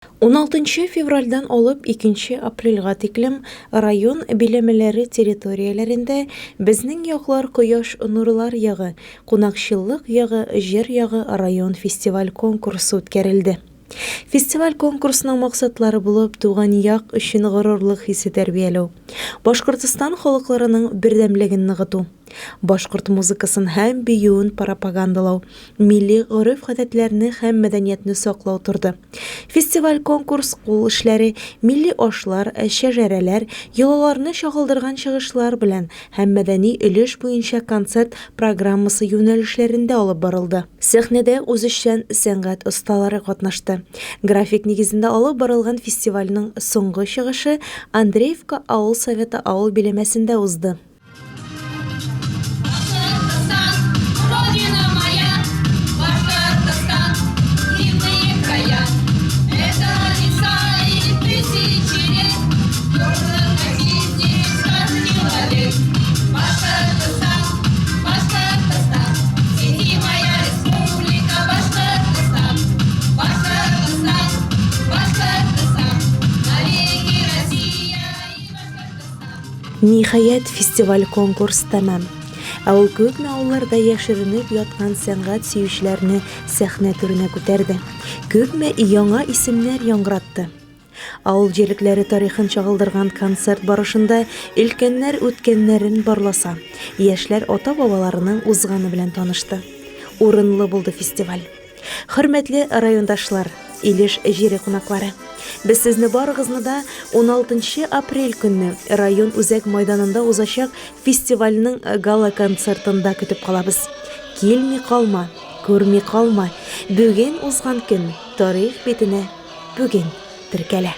16 февральдан алып 2 апрельга тиклем район биләмәләре территорияләрендә безнең яклар кояш нурлар ягы, кунакчыллык ягы, җыр ягы район фестиваль конкурсы үткәрелде. Фестиваль конкурсының максатлары булып туган як өчен горурлык хисе тәрбияләү, Башкортстан халыкларының бердәмлеген ныгыту, башкорт музыкасын һәм биюен пропагандалау, милли гореф-гадәтләрне һәм мәдәниятне саклау торды. Фестиваль конкурс кул эшләре, милли ашлар, шәҗәрәләр, йолаларны чагылдырган чыгышлар белән һәм мәдәни өлеш буенча концерт программасы юнәлешләрендә алып барылды. Сәхнәдә үзешчән сәнгать осталары катнашты. График нигезендә алып барылган фестивальнең соңгы чыгышы Андреевка авыл советы авыл биләмәсендә узды. Ниһаять, фестиваль конкурс тәмам. Ул күпме авылларда яшеренеп яткан сәнгать сөючеләрне сәхнә түренә күтәрде. Күпме яңа исемнәр яңгыратты. Авыл җирлекләре тарихын чагылдырган концерт барышында өлкәннәр үткәннәрен барласа, яшьләр ата-бабаларының узганы белән танышты. Урынлы булды фестиваль. Хөрмәтле райондашлар, Илеш җире кунаклары. Без сезне барыгызны да 16 апрель көнне район үзәк мәйданында узачак фестивальнең гала концертында көтеп калабыз. Килми калма, күрми калма. Бүген узган көн тарих битенә бүген теркәлә.